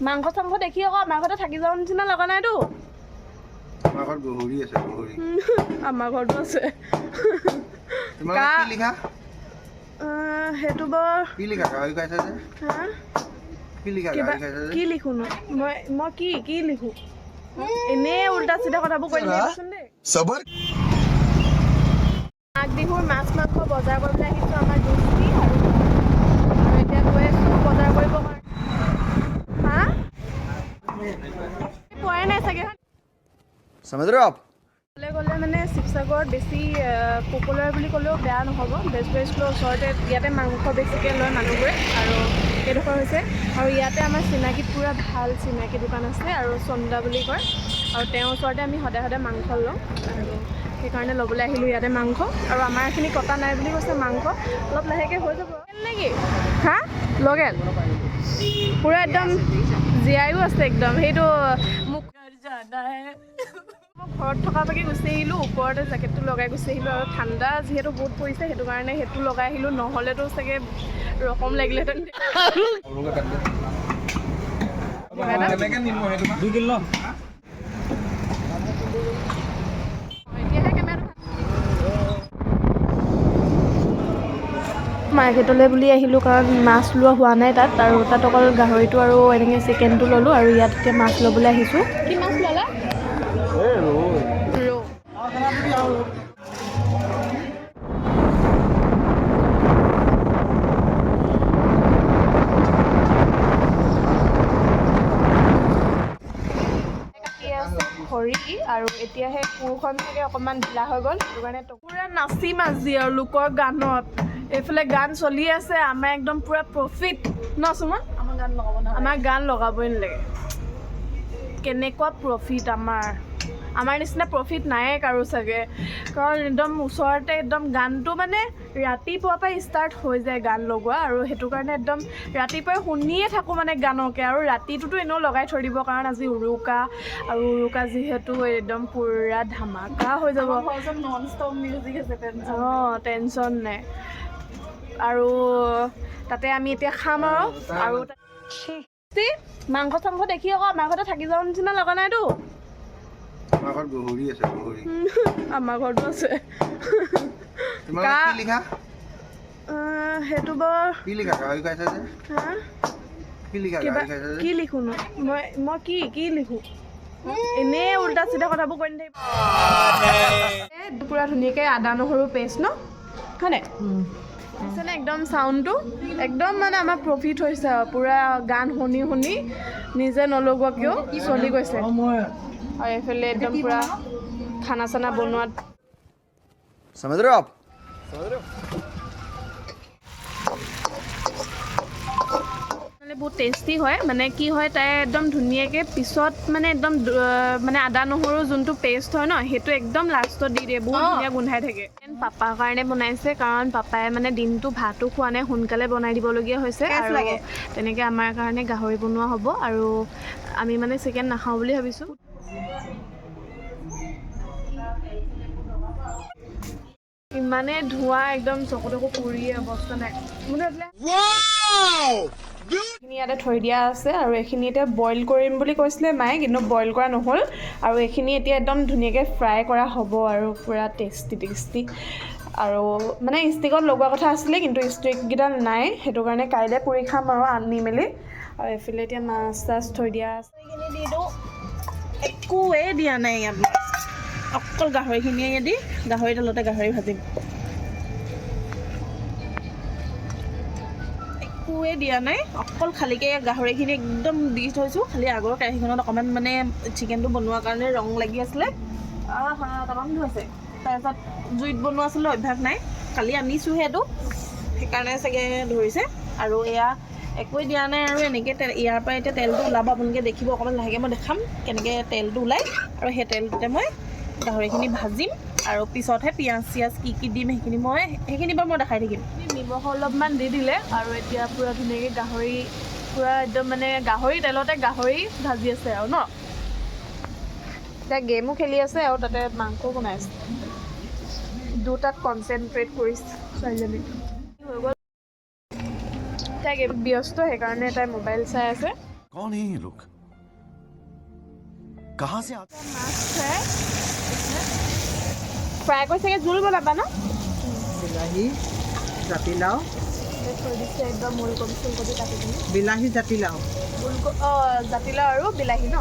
মাংস চাংস দেখি আকৌ আমাৰ ঘৰতে থাকি যোৱাৰ নিচিনা লগা নাইতো আমাৰ ঘৰত গহৰি আছে গহৰি আমাৰ ঘৰতো আছে তোমালোকে কি লিখা সেইটো বৰ কি লিখা গাহৰি খাইছা যে হা কি লিখা গাহৰি খাইছা যে কি লিখোনো মই কি লিখো এনে উল্টা চিধা কথাবোৰ কৈ দিবচোন দেই সবৰ মাঘ বিহুৰ মাছ মাংস বজাৰ কৰিবলৈ আহিছোঁ আমাৰ দোস্তি আৰু এতিয়া গৈ আছোঁ বজাৰ কৰিব কাৰণে হা পোৱাই নাই চাগে समझ रहे हो आप গ'লে মানে শিৱসাগৰত বেছি পপুলাৰ বুলি ক'লেও বেয়া নহ'ব বেষ্ট বেষ্টৰ ওচৰতে ইয়াতে মাংস বেছিকৈ লয় মানুহবোৰে আৰু এইডোখৰ হৈছে আৰু ইয়াতে আমাৰ চিনাকি পূৰা ভাল চিনাকি দোকান আছে আৰু চন্দা বুলি কয় আৰু তেওঁৰ ওচৰতে আমি সদায় সদায় মাংস লওঁ আৰু সেইকাৰণে ল'বলৈ আহিলোঁ ইয়াতে মাংস আৰু আমাৰ এইখিনি কটা নাই বুলি কৈছে মাংস অলপ লাহেকৈ হৈ যাব নেকি হা লগেল পূৰা একদম জীয়াইও আছে একদম সেইটো মোক মই ঘৰত থকালৈকে গুচি আহিলোঁ ওপৰতে জেকেটটো লগাই গুচি আহিলোঁ আৰু ঠাণ্ডা যিহেতু বহুত পৰিছে সেইটো কাৰণে সেইটো লগাই আহিলোঁ নহ'লেতো চাগে ৰকম লাগিলেহেঁতেন মাৰ্কেটলৈ বুলি আহিলোঁ কাৰণ মাছ লোৱা হোৱা নাই তাত আৰু তাত অকল গাহৰিটো আৰু এনেকৈ চিকেনটো ল'লোঁ আৰু ইয়াত এতিয়া মাছ ল'বলৈ আহিছোঁ কি মাছ ল'লা ৰৌ খৰি আৰু এতিয়াহে কোৰখন চাগে অকণমান ঢিলা হৈ গ'ল সেইটো কাৰণে পূৰা নাচিম আজি আৰু লোকৰ গানত এইফালে গান চলি আছে আমাৰ একদম পূৰা প্ৰফিট ন সুমন আমাৰ গান লগাবই নালাগে কেনেকুৱা প্ৰফিট আমাৰ নিচিনা প্ৰফিট নায়ে কাৰো চাগে কাৰণ একদম ওচৰতে একদম গানটো মানে ৰাতিপুৱাৰ পৰাই ষ্টাৰ্ট হৈ যায় গান লগোৱা আৰু সেইটো কাৰণে একদম ৰাতিপুৱাই শুনিয়ে থাকোঁ মানে গানকে আৰু ৰাতিটোতো এনেও লগাই থৈ দিব কাৰণ আজি উৰুকা আৰু উৰুকা যিহেতু একদম পূৰা ধামাকা হৈ যাব নন ষ্টপ মিউজিক আছে টেনশ্যন নাই আৰু তাতে আমি এতিয়া খাম আৰু মাংস চাংস দেখি আকৌ আমাৰ ঘৰতে থাকি যোৱাৰ নিচিনা লগা নাইতো আমাৰ ঘৰত গহৰি আছে গহৰি আমাৰ ঘৰতো আছে তোমালোকে কি লিখা সেইটো বৰ কি লিখা গাহৰি খাইছা যে হা কি লিখা গাহৰি খাইছা যে কি লিখোনো মই কি লিখো এনে উল্টা চিধা কথাবোৰ কৈ নাথাকিব পূৰা ধুনীয়াকৈ আদা নহৰু পেষ্ট ন হয়নে শুনিছেনে একদম চাউণ্ডটো একদম মানে আমাৰ প্ৰফিট হৈছে আৰু পূৰা গান শুনি শুনি নিজে নলগোৱা কিয় চলি গৈছে আৰু এইফালে একদম পূৰা খানা চানা বনোৱাত समझ रहे हो आप মানে বহুত টেষ্টি হয় মানে কি হয় তাই একদম ধুনীয়াকৈ পিছত মানে একদম মানে আদা নহৰু যোনটো পেষ্ট হয় ন সেইটো একদম লাষ্টত দি দিয়ে বহুত ধুনীয়া গোন্ধাই থাকে পাপাৰ কাৰণে বনাইছে কাৰণ পাপাই মানে দিনটো ভাতো খোৱা নাই সোনকালে বনাই দিবলগীয়া হৈছে আৰু তেনেকৈ আমাৰ কাৰণে গাহৰি বনোৱা হ'ব আৰু আমি মানে চিকেন নাখাওঁ বুলি ভাবিছোঁ ইমানে ধোঁৱা একদম চকু তকু পুৰি অৱস্থা নাই এইখিনি ইয়াতে থৈ দিয়া আছে আৰু এইখিনি এতিয়া বইল কৰিম বুলি কৈছিলে মায়ে কিন্তু বইল কৰা নহ'ল আৰু এইখিনি এতিয়া একদম ধুনীয়াকৈ ফ্ৰাই কৰা হ'ব আৰু পূৰা টেষ্টি আৰু মানে ষ্টিকত লগোৱা কথা আছিলে কিন্তু ষ্টিককেইডাল নাই সেইটো কাৰণে কাইলৈ পুৰি খাম আৰু আনি মেলি আৰু এইফালে এতিয়া মাছ চাছ থৈ দিয়া আছে এইখিনি দি দিওঁ একোৱে দিয়া নাই ইয়াত অকল গাহৰিখিনিয়ে দি গাহৰি তেলতে গাহৰি ভাজিম একোৱে দিয়া নাই অকল খালীকৈ গাহৰিখিনি একদম দি থৈছোঁ খালি আগৰ কেৰাহীখনত অকণমান মানে চিকেনটো বনোৱাৰ কাৰণে ৰং লাগি আছিলে তামাম ধুইছে তাৰপিছত জুইত বনোৱা আছিলে অভ্যাস নাই কালি আনিছোঁহে এইটো সেইকাৰণে চাগে ধৰিছে আৰু এয়া একোৱে দিয়া নাই আৰু এনেকৈ ইয়াৰ পৰা এতিয়া তেলটো ওলাব আপোনালোকে দেখিব অকণমান লাহেকৈ মই দেখাম কেনেকৈ তেলটো ওলায় আৰু সেই তেলটোতে মই গাহৰিখিনি ভাজিম আৰু পিছতহে পিঁয়াজ চিয়াজ কি দিম সেইখিনি বাৰু মই দেখাই থাকিম নিমখ অলপমান দি দিলে আৰু এতিয়া পূৰা ধুনীয়াকৈ গাহৰি পূৰা একদম মানে গাহৰি তেলতে গাহৰি ভাজি আছে আৰু ন এতিয়া গেমো খেলি আছে আৰু তাতে মাংসও বনাই আছে দুটাত কনচেনট্ৰেট কৰিছে ছোৱালীজনী হৈ গ'ল তাই ব্যস্ত সেইকাৰণে তাই মোবাইল চাই আছে कौन है ये लोग? कहाँ से आते? মাছ ফ্ৰাই কৰি চাগে জোল বনাবা ন? বিলাহী জাতিলাও থৈ দিছে একদম ওলকবি চুলকবি কাটি কিনি। বিলাহী জাতিলাও জাতিলাও আৰু বিলাহী ন?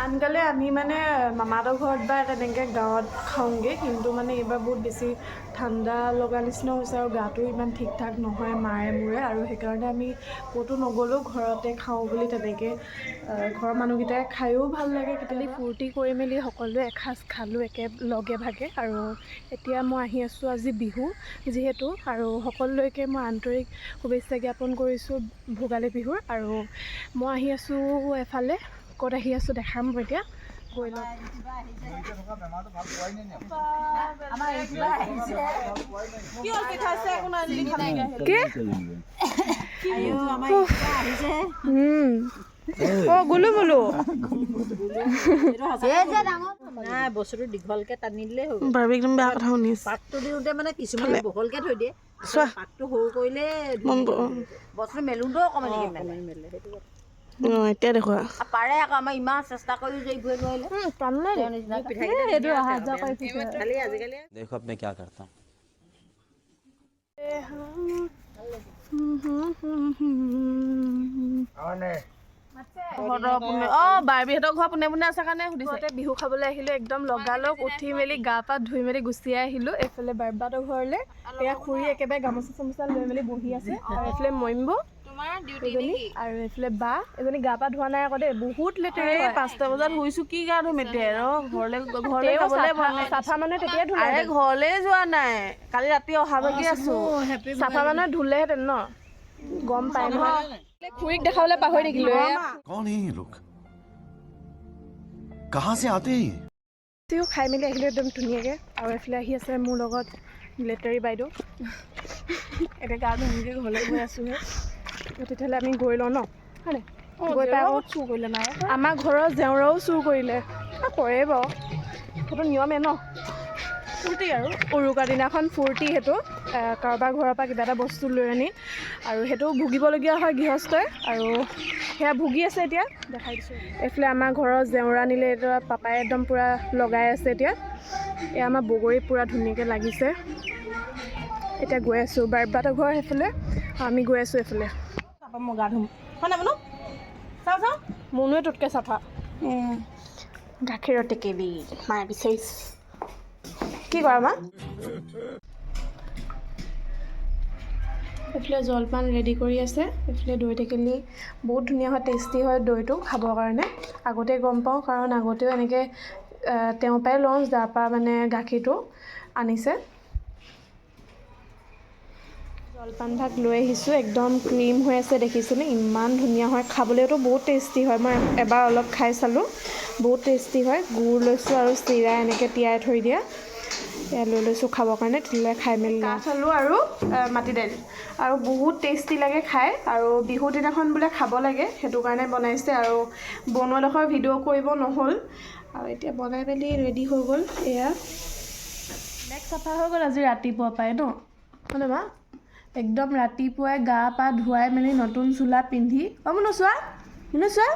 আনকালে আমি মানে মামাহঁতৰ ঘৰত বা তেনেকৈ গাঁৱত খাওঁগৈ, কিন্তু মানে এইবাৰ বহুত বেছি ঠাণ্ডা লগা নিচিনা হৈছে আৰু গাটো ইমান ঠিক ঠাক নহয় মাৰে মোৰে, আৰু সেইকাৰণে আমি ক'তো নগ'লেও ঘৰতে খাওঁ বুলি তেনেকৈ ঘৰৰ মানুহকেইটাই খায়ো ভাল লাগে। কেতিয়াবা ফূৰ্তি কৰি মেলি সকলোৱে এসাঁজ খালোঁ লগে ভাগে। আৰু এতিয়া মই আহি আছোঁ আজি বিহু যিহেতু, আৰু সকলোলৈকে মই আন্তৰিক শুভেচ্ছা জ্ঞাপন কৰিছোঁ ভোগালী বিহুৰ। আৰু মই আহি আছোঁ এফালে, ক'ত আহি আছোঁ দেখাম মই এতিয়া, গৈ লওঁ। গোলো বোলো বস্তুটো দীঘলকে টানি দিলেই হ'ব। বাৰু একদম বেয়া কথা শুনিছোঁ। পাতটো দিওঁতে মানে কিছুমানে বহলকে থৈ দিয়ে, পাতটো সৰু কৰিলে বস্তুটো মেলোঁতেও অকণমান মেলে, সেইটো কথা। এতিয়া দেখুৱা পাৰে আকৌ আমাৰ ইমান চেষ্টা কৰিও যে ইভুৱে নোৱাৰিলে এইটো অহা যোৱা কৰি খালি আজিকালি देखो अब मैं क्या करता हूँ। বাৰ্বিহঁতৰ ঘৰ পোনে পোনে আছে কাৰণে সুধিছে। বিহু খাবলৈ আহিলোঁ, একদম লগালগ উঠি মেলি গা পা ধুই মেলি গুচি আহিলোঁ এইফালে বাৰ্বাহঁতৰ ঘৰলৈ। এয়া খুৰী একেবাৰে গামোচা চামোচা লৈ মেলি বহি আছে, আৰু এইফালে মইম্ব এজনী, আৰু এইফালে বা এজনী গা পা ধোৱা নাই আকৌ দেই, বহুত লেতেৰা। 5টা বজাত শুইছোঁ, কি গা ধুম এতিয়া ঘৰলৈ চাফা মানুহে তেতিয়াই ধুলে, ঘৰলৈ যোৱা নাই, কালি ৰাতি অহা বাকী আছোঁ। চাফা মানুহে ধুলেহেঁতেন ন, গম পাই নহয়। খুৰীক দেখাবলৈ পাহৰি থাকিলোঁ। कौन है ये लोग? कहाँ से आते हैं? খাই মেলি আহিলোঁ একদম ধুনীয়াকৈ। আৰু এইফালে আহি আছে মোৰ লগত লেটাৰী বাইদেউ, এতিয়া গা ধুনীয়াকৈ ঘৰলৈ গৈ আছোঁহে। তেতিয়াহ'লে আমি গৈ লওঁ ন, হয়নে? গৈ পাই আকৌ চুৰ কৰিলে নাই, আমাৰ ঘৰৰ জেওৰাও চুৰ কৰিলে, কৰে বাৰু, সেইটো নিয়মে ন, ফূৰ্তি আৰু উৰুকাৰ দিনাখন ফূৰ্তি সেইটো, কাৰোবাৰ ঘৰৰ পৰা কিবা এটা বস্তু লৈ আনি, আৰু সেইটো ভুগিবলগীয়া হয় গৃহস্থই, আৰু সেয়া ভুগি আছে এতিয়া, দেখাই দিছোঁ। এইফালে আমাৰ ঘৰৰ জেওৰা নিলে, এইটো পাপাই একদম পূৰা লগাই আছে এতিয়া। এয়া আমাৰ বগৰী পূৰা ধুনীয়াকৈ লাগিছে। এতিয়া গৈ আছোঁ বাৰ্বাহঁতৰ ঘৰ সেইফালে, আমি গৈ আছোঁ এইফালে। মই গা ধুম হয় নাই বোলো, চাওঁ চাওঁ মনুৱে তোতকৈ চাফা। গাখীৰৰ টেকেলি মায়ে বিচাৰিছে, কি কৰা মা? এইফালে জলপান ৰেডি কৰি আছে, এইফালে দৈ টেকেলি বহুত ধুনীয়া হয়, টেষ্টি হয় দৈটো খাবৰ কাৰণে। আগতে গম পাওঁ, কাৰণ আগতেও এনেকৈ তেওঁৰ পৰাই লওঁ, যাৰ পৰা মানে গাখীৰটো আনিছে। জলপান ভাগ লৈ আহিছোঁ, একদম ক্ৰীম হৈ আছে দেখিছেনে, ইমান ধুনীয়া হয়, খাবলৈতো বহুত টেষ্টি হয়। মই এবাৰ অলপ খাই চালোঁ, বহুত টেষ্টি হয়। গুড় লৈছোঁ আৰু চিৰা এনেকৈ তিয়াই থৈ দিয়া, এয়া লৈ লৈছোঁ খাবৰ কাৰণে, তেতিয়াহ'লে খাই মেলি কাঠ আলু আৰু মাটি দাইল, আৰু বহুত টেষ্টি লাগে খাই। আৰু বিহুৰ দিনাখন বোলে খাব লাগে, সেইটো কাৰণে বনাইছে। আৰু বনোৱাডোখৰ ভিডিঅ' কৰিব নহ'ল, আৰু এতিয়া বনাই মেলি ৰেডি হৈ গ'ল। এয়া নেক চাফা হৈ গ'ল আজি ৰাতিপুৱা পাই ন, হয়নে মা? একদম ৰাতিপুৱাই গা পা ধুৱাই মেলি নতুন চোলা পিন্ধি, মুনু চোৱা, মুনু চোৱা,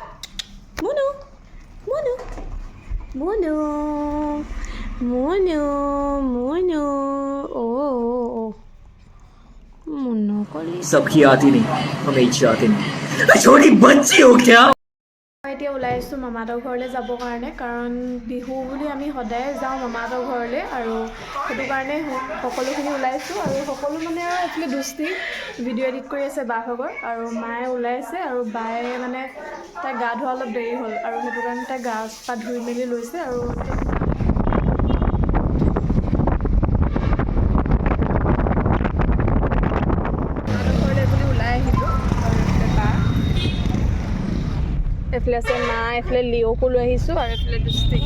মুনু মুনু মুনু মুনু মুনু मुन्नू को सबकी आती नहीं, हमें आती नहीं। छोटी बच्ची हो क्या? মই এতিয়া ওলাই আহিছোঁ মামাহঁতৰ ঘৰলৈ যাবৰ কাৰণে, কাৰণ বিহু বুলি আমি সদায় যাওঁ মামাহঁতৰ ঘৰলৈ, আৰু সেইটো কাৰণে সকলোখিনি ওলাইছোঁ। আৰু সকলো মানে আৰু এইফালে দুষ্টি ভিডিঅ' এডিট কৰি আছে বাহঁতৰ, আৰু মায়ে ওলাইছে, আৰু বায়ে মানে তাই গা ধোৱা অলপ দেৰি হ'ল, আৰু সেইটো কাৰণে তাই গা পা ধুই মেলি লৈছে। আৰু এইফালে আছে মা, এইফালে লিঅ'কো লৈ আহিছোঁ, আৰু এইফালে দুষ্টি।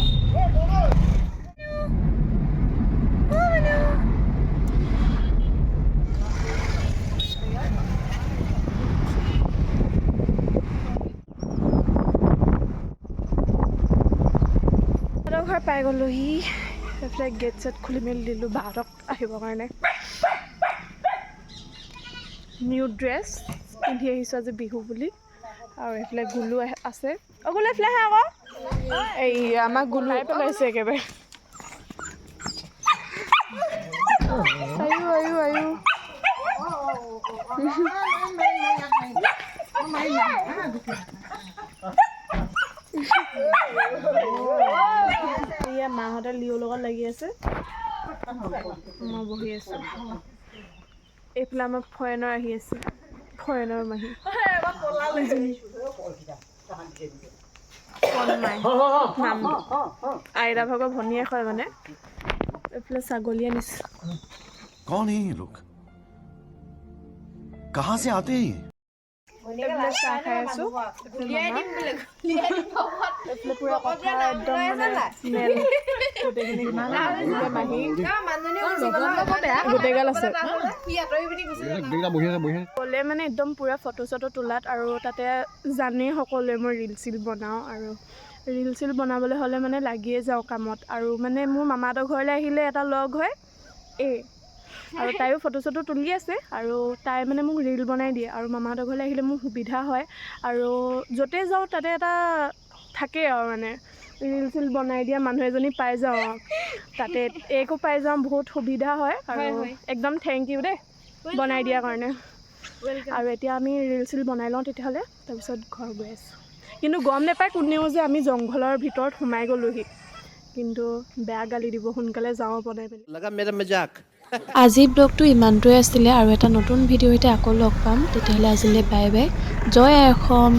ঘৰ পাই গ'লোহি, এইফালে গেট চেট খুলি মেলি দিলোঁ বাহঁতক আহিবৰ কাৰণে। নিউ ড্ৰেছ পিন্ধি আহিছোঁ আজি বিহু বুলি আৰু এইফালে গুলু আছে গুলু এইফালে আহে আকৌ এই আমাক গুলুৱাই পেলাইছে একেবাৰে আয়ো আয়ো আয়ো এয়া মাহঁতে লিঅ'ৰ লগত লাগি আছে মই বহি আছোঁ এইফালে আমাৰ ফৰেনাৰ আহি আছে ফৰেনাৰ মাহী নামটো আইৰা ভাগৰ ভনীয়েক হয় মানে এইফালে ছাগলী আনিছে कौन है ये लोग कहाँ से आते हैं এইফালে চাহ খাই আছোঁ এইফালে পুৰা কথা একদম মানে মেল গোটেইখিনি মাহী গোটেইগাল আছে গ'লে মানে একদম পুৰা ফটো চটো তোলাত আৰু তাতে জানেই সকলোৱে মই ৰিল চিল বনাওঁ আৰু ৰিল চিল বনাবলৈ হ'লে মানে লাগিয়ে যাওঁ কামত আৰু মানে মোৰ মামাহঁতৰ ঘৰলৈ আহিলে এটা লগ হয় আৰু তাইও ফটো চটো তুলি আছে আৰু তাই মানে মোক ৰিল বনাই দিয়ে আৰু মামাহঁতৰ ঘৰলৈ আহিলে মোৰ সুবিধা হয় আৰু য'তে যাওঁ তাতে এটা থাকে আৰু মানে ৰিল চিল বনাই দিয়া মানুহ এজনী পাই যাওঁ আৰু তাতে এইকো পাই যাওঁ বহুত সুবিধা হয় আৰু একদম থেংক ইউ দেই বনাই দিয়াৰ কাৰণে আৰু এতিয়া আমি ৰিল চিল বনাই লওঁ তেতিয়াহ'লে তাৰপিছত ঘৰ গৈ আছোঁ কিন্তু গম নাপায় কোনেও যে আমি জংঘলৰ ভিতৰত সোমাই গ'লোহি কিন্তু বেয়া গালি দিব সোনকালে যাওঁ বনাই পিনি लगा मेरा मजाक আজি ব্লগটো ইমানটোৱে আছিলে আৰু এটা নতুন ভিডিঅ' সৈতে আকৌ লগ পাম তেতিয়াহ'লে আজিলৈ বাই বাই জয় আই অসম